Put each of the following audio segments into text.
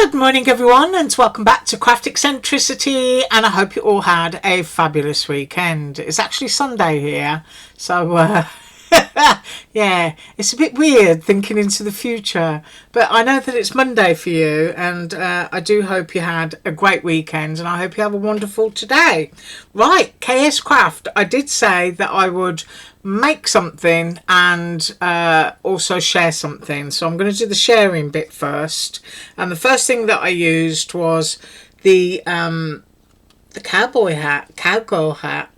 Good morning everyone, and welcome back to Craft Eccentricity, and I hope you all had a fabulous weekend. It's actually Sunday here, so yeah, it's a bit weird thinking into the future, but I know that it's Monday for you, and I do hope you had a great weekend, and I hope you have a wonderful today. Right, KSCRAFT, I did say that I would make something and also share something, so I'm going to do the sharing bit first. And the first thing that I used was the cowboy hat, cowgirl hat.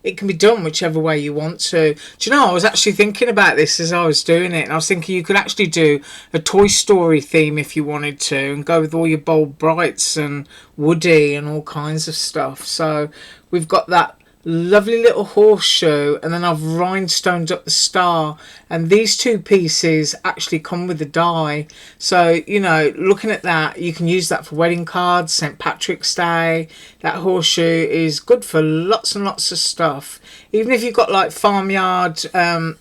It can be done whichever way you want to. Do you know, I was actually thinking about this as I was doing it, and I was thinking you could actually do a Toy Story theme if you wanted to, and go with all your Bold Brights and Woody and all kinds of stuff. So we've got that lovely little horseshoe, and then I've rhinestoned up the star, and these two pieces actually come with the die. So, you know, looking at that, you can use that for wedding cards, St. Patrick's Day. That horseshoe is good for lots and lots of stuff. Even if you've got like farmyard,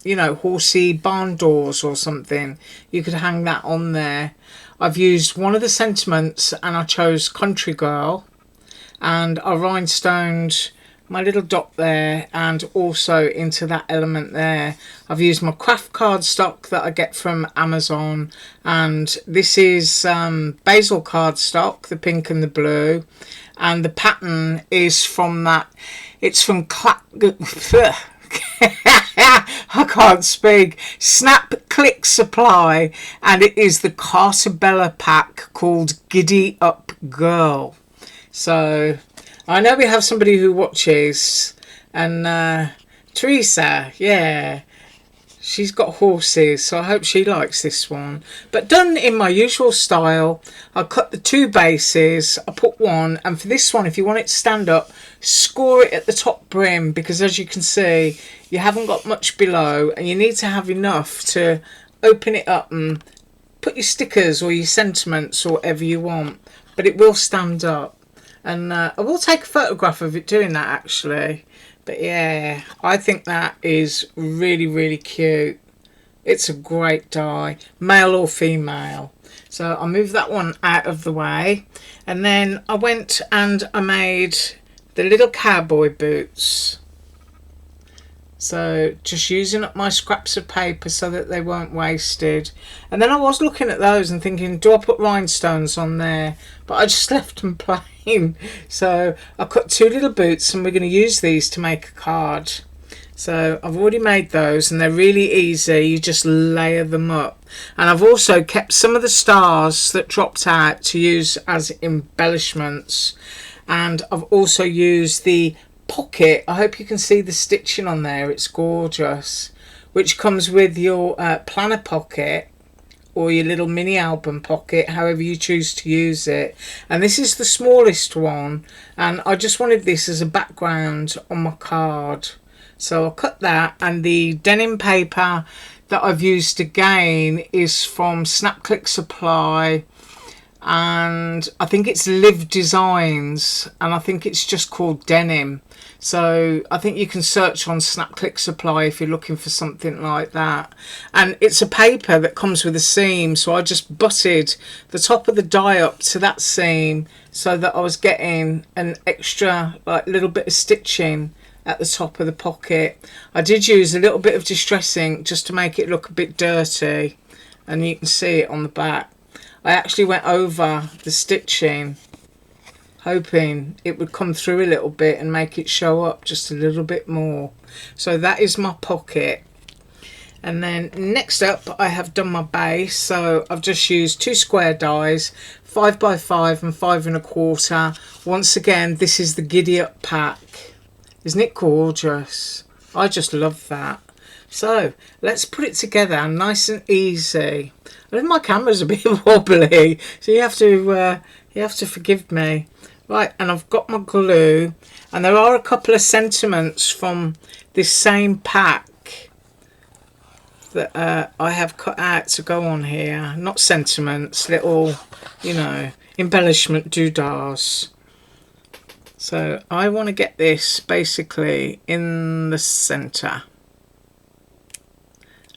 you know, horsey barn doors or something, you could hang that on there. I've used one of the sentiments, and I chose Country Girl, and I rhinestoned my little dot there, and also into that element there I've used my craft card stock that I get from Amazon, and this is basil card stock, the pink and the blue, and the pattern is from that, it's from I can't speak, Snap Click Supply, and it is the Cartabella pack called Giddy Up Girl. So I know we have somebody who watches, and Teresa, yeah, she's got horses, so I hope she likes this one. But done in my usual style, I cut the two bases, I put one, and for this one, if you want it to stand up, score it at the top brim, because as you can see, you haven't got much below, and you need to have enough to open it up and put your stickers or your sentiments or whatever you want, but it will stand up. And I will take a photograph of it doing that actually. But yeah, I think that is really, really cute. It's a great die, male or female. So I'll move that one out of the way. And then I went and I made the little cowboy boots. So just using up my scraps of paper so that they weren't wasted. And then I was looking at those and thinking, do I put rhinestones on there? But I just left them plain. So I cut two little boots, and we're going to use these to make a card. So I've already made those, and they're really easy. You just layer them up. And I've also kept some of the stars that dropped out to use as embellishments. And I've also used the pocket, I hope you can see the stitching on there, it's gorgeous, which comes with your planner pocket or your little mini album pocket, however you choose to use it. And this is the smallest one, and I just wanted this as a background on my card, so I'll cut that. And the denim paper that I've used again is from Snap Click Supply, and I think it's Live Designs, and I think it's just called denim. So I think you can search on Snap Click Supply if you're looking for something like that. And it's a paper that comes with a seam, so I just butted the top of the die up to that seam so that I was getting an extra like little bit of stitching at the top of the pocket. I did use a little bit of distress ink just to make it look a bit dirty, and you can see it on the back. I actually went over the stitching, hoping it would come through a little bit and make it show up just a little bit more. So that is my pocket. And then next up, I have done my base. So I've just used two square dies, 5x5 and 5 1/4. Once again, this is the Giddy Up pack. Isn't it gorgeous? I just love that. So let's put it together nice and easy. I think my camera's a bit wobbly, so you have to forgive me. Right, and I've got my glue, and there are a couple of sentiments from this same pack that I have cut out to go on here. Not sentiments, little, you know, embellishment doodahs. So I want to get this basically in the centre,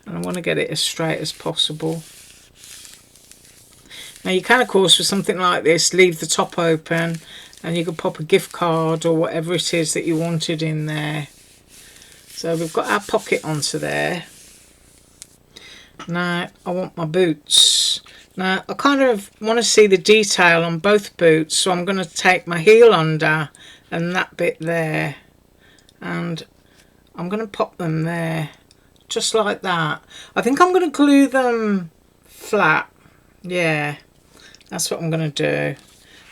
and I want to get it as straight as possible. Now you can, of course, with something like this, leave the top open and you can pop a gift card or whatever it is that you wanted in there. So we've got our pocket onto there. Now I want my boots. Now I kind of want to see the detail on both boots, so I'm going to take my heel under and that bit there, and I'm going to pop them there just like that. I think I'm going to glue them flat. Yeah, that's what I'm going to do.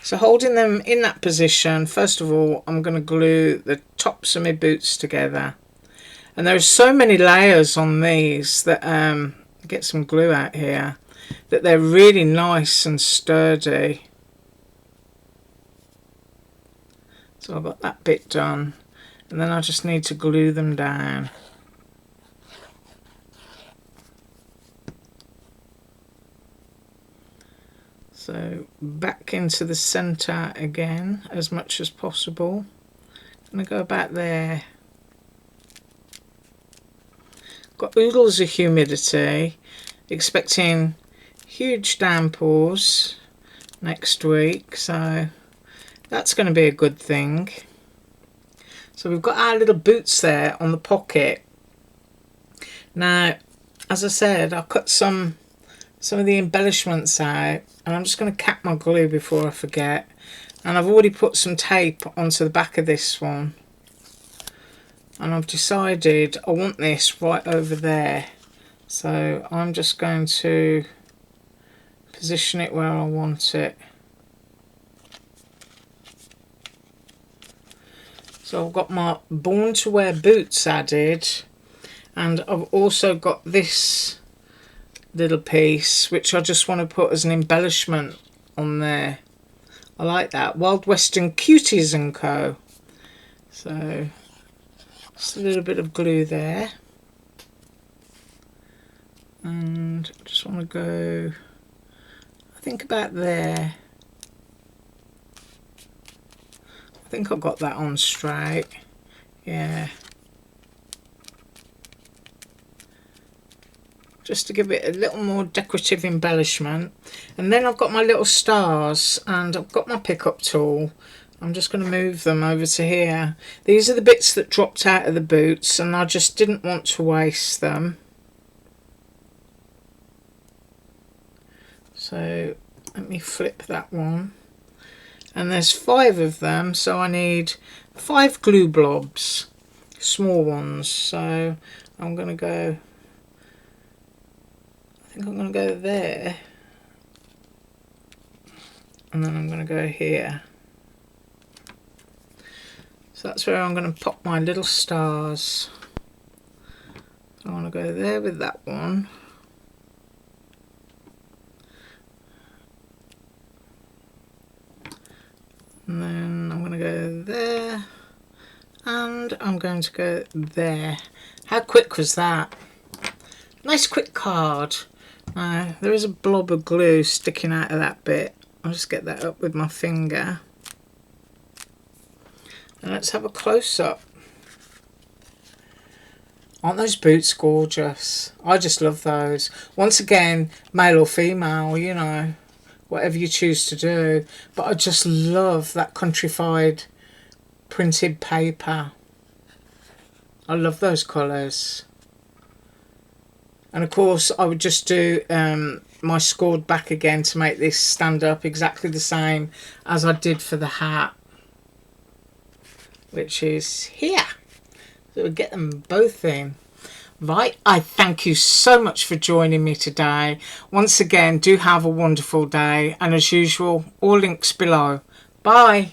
So holding them in that position, first of all I'm going to glue the tops of my boots together. And there's so many layers on these that get some glue out here, that they're really nice and sturdy. So I've got that bit done, and then I just need to glue them down. So back into the centre again as much as possible. I'm going to go about there. Got oodles of humidity, expecting huge downpours next week, so that's going to be a good thing. So we've got our little boots there on the pocket. Now, as I said, I cut some of the embellishments out, and I'm just going to cap my glue before I forget. And I've already put some tape onto the back of this one. And I've decided I want this right over there. So I'm just going to position it where I want it. So I've got my Born to Wear boots added, and I've also got this little piece which I just want to put as an embellishment on there. I like that. Wild Western Cuties and Co. So just a little bit of glue there, and I just want to go, I think, about there. I think I've got that on straight. Yeah, just to give it a little more decorative embellishment. And then I've got my little stars, and I've got my pickup tool. I'm just going to move them over to here. These are the bits that dropped out of the boots, and I just didn't want to waste them. So let me flip that one. And there's 5 of them, so I need 5 glue blobs, small ones. So I'm going to go, I think I'm going to go there. And then I'm going to go here. So that's where I'm going to pop my little stars. I want to go there with that one. And then I'm going to go there. And I'm going to go there. How quick was that? Nice quick card. There is a blob of glue sticking out of that bit. I'll just get that up with my finger. And let's have a close-up. Aren't those boots gorgeous? I just love those. Once again, male or female, you know, whatever you choose to do. But I just love that countrified printed paper. I love those colours. And of course, I would just do my scored back again to make this stand up exactly the same as I did for the hat, which is here. So we'll get them both in. Right, I thank you so much for joining me today. Once again, do have a wonderful day, and as usual, all links below. Bye.